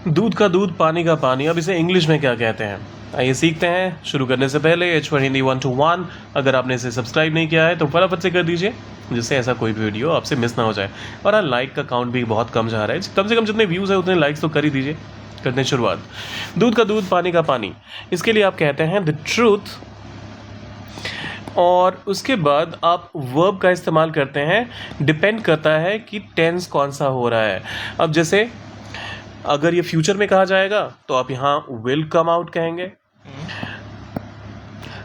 दूध का दूध, पानी का पानी, अब इसे इंग्लिश में क्या कहते हैं, आइए सीखते हैं। शुरू करने से पहले H for हिंदी 121 अगर आपने इसे सब्सक्राइब नहीं किया है तो फटाफट से कर दीजिए, जिससे ऐसा कोई भी वीडियो आपसे मिस ना हो जाए। और हाँ, लाइक का काउंट भी बहुत कम जा रहा है, कम से कम जितने व्यूज़ है उतने लाइक्स तो कर ही दीजिए। करते हैं शुरुआत। दूध का दूध, पानी का पानी, इसके लिए आप कहते हैं द ट्रूथ, और उसके बाद आप वर्ब का इस्तेमाल करते हैं। डिपेंड करता है कि टेंस कौन सा हो रहा है। अब जैसे अगर ये फ्यूचर में कहा जाएगा तो आप यहाँ विल कम आउट कहेंगे।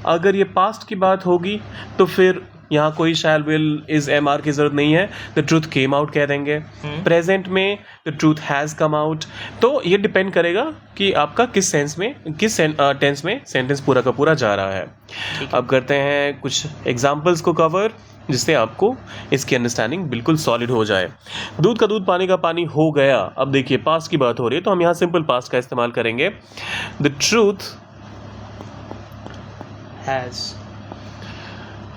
अगर ये पास्ट की बात होगी तो फिर यहाँ कोई shall will is am are की जरूरत नहीं है, द ट्रूथ केम आउट कह देंगे। प्रेजेंट में the truth has come out. तो ये डिपेंड करेगा कि आपका किस सेंस में, किस टेंस में सेंटेंस पूरा का पूरा जा रहा है। अब करते हैं कुछ एग्जाम्पल्स को कवर, जिससे आपको इसकी अंडरस्टैंडिंग बिल्कुल सॉलिड हो जाए। दूध का दूध, पानी का पानी हो गया। अब देखिए पास्ट की बात हो रही है तो हम यहाँ सिंपल पास्ट का इस्तेमाल करेंगे। The truth has.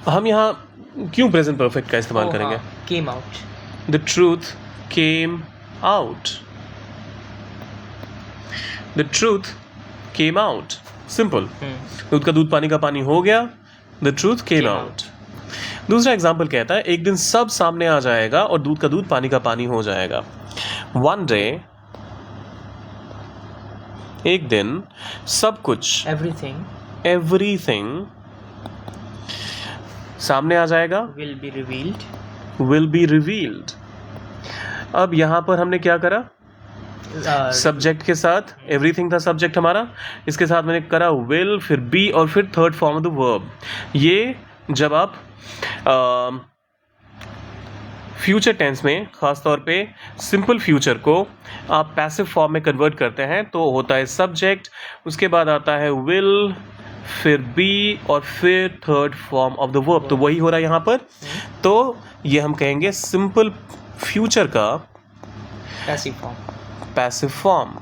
हम यहाँ क्यों प्रेजेंट परफेक्ट का इस्तेमाल करेंगे? Came out. The truth came out. The truth came out, simple. दूध का दूध, पानी का पानी हो गया, द ट्रूथ केम आउट। दूसरा एग्जाम्पल कहता है एक दिन सब सामने आ जाएगा और दूध का दूध, पानी का पानी हो जाएगा। वन डे, एक दिन, सब कुछ, एवरीथिंग सामने आ जाएगा, will be revealed. Will be revealed. अब यहां पर हमने क्या करा? सब्जेक्ट के साथ, एवरीथिंग था सब्जेक्ट हमारा, इसके साथ मैंने करा विल, फिर बी और फिर third form of the verb. ये जब आप फ्यूचर टेंस में, खास तौर पे सिंपल फ्यूचर को आप पैसिव फॉर्म में कन्वर्ट करते हैं तो होता है सब्जेक्ट, उसके बाद आता है विल, फिर बी और फिर third form of the verb. तो वही हो रहा है यहाँ पर। तो ये हम कहेंगे सिंपल फ्यूचर का पैसिव फॉर्म।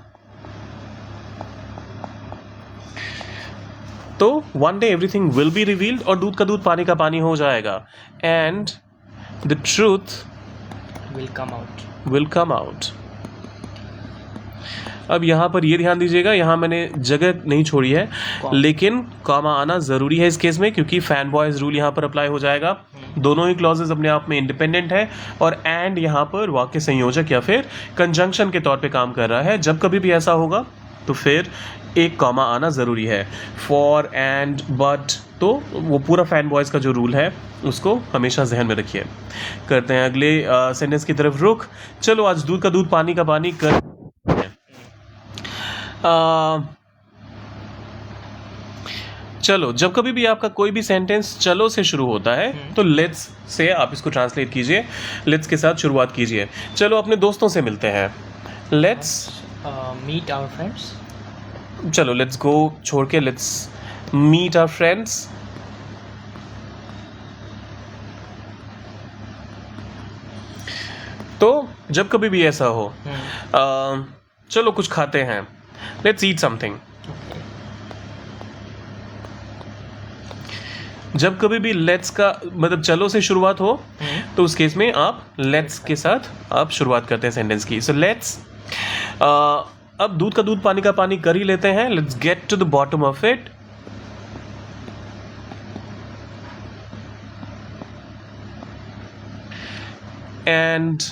तो one day everything will be revealed और दूध का दूध, पानी का पानी हो जाएगा, and the truth will come out. अब यहाँ पर ये ध्यान दीजिएगा, यहाँ मैंने जगह नहीं छोड़ी है, लेकिन कॉमा आना ज़रूरी है इस केस में, क्योंकि फैन बॉयज रूल यहाँ पर अप्लाई हो जाएगा। दोनों ही क्लॉजेज अपने आप में इंडिपेंडेंट है, और एंड यहाँ पर वाक्य संयोजक या फिर कंजंक्शन के तौर पे काम कर रहा है। जब कभी भी ऐसा होगा तो फिर एक कॉमा आना ज़रूरी है। फॉर, एंड, बट, तो वो पूरा फैन बॉयज़ का जो रूल है उसको हमेशा जहन में रखिए। करते हैं अगले सेंटेंस की तरफ रुख। चलो आज दूध का दूध, पानी का पानी कर चलो, जब कभी भी आपका कोई भी सेंटेंस चलो से शुरू होता है तो लेट्स से आप इसको ट्रांसलेट कीजिए, लेट्स के साथ शुरुआत कीजिए। चलो अपने दोस्तों से मिलते हैं, लेट्स मीट आवर फ्रेंड्स। चलो लेट्स गो छोड़ के लेट्स मीट आवर फ्रेंड्स। तो जब कभी भी ऐसा हो, चलो कुछ खाते हैं, लेट्स ईट समथिंग। जब कभी भी लेट्स का मतलब चलो से शुरुआत हो तो उस केस में आप लेट्स के साथ आप शुरुआत करते हैं सेंटेंस की। सो लेट्स, अब दूध का दूध, पानी का पानी कर ही लेते हैं, let's get to the bottom of it. And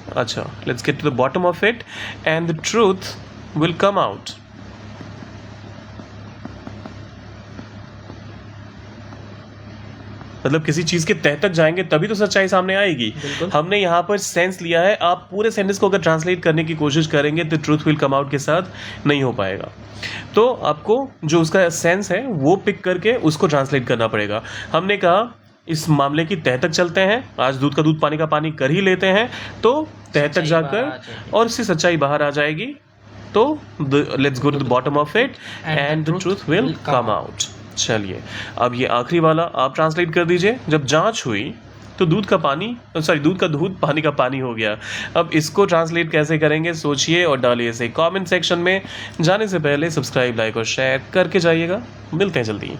अच्छा, let's get to the bottom of it and the truth will come out. मतलब किसी चीज के तह तक जाएंगे तभी तो सच्चाई सामने आएगी। हमने यहाँ पर सेंस लिया है, आप पूरे सेंटेंस को अगर ट्रांसलेट करने की कोशिश करेंगे तो ट्रूथ विल कम आउट के साथ नहीं हो पाएगा। तो आपको जो उसका सेंस है वो पिक करके उसको ट्रांसलेट करना पड़ेगा। हमने कहा इस मामले की तह तक चलते हैं, आज दूध का दूध, पानी का पानी कर ही लेते हैं, तो तह तक जाकर और इससे सच्चाई बाहर आ जाएगी। तो let's go to the bottom of it and the truth will come out. चलिए अब ये आखिरी वाला आप ट्रांसलेट कर दीजिए। जब जांच हुई तो दूध का दूध, पानी का पानी हो गया। अब इसको ट्रांसलेट कैसे करेंगे सोचिए और डालिए इसे कमेंट सेक्शन में। जाने से पहले सब्सक्राइब, लाइक और शेयर करके जाइएगा। मिलते हैं जल्दी।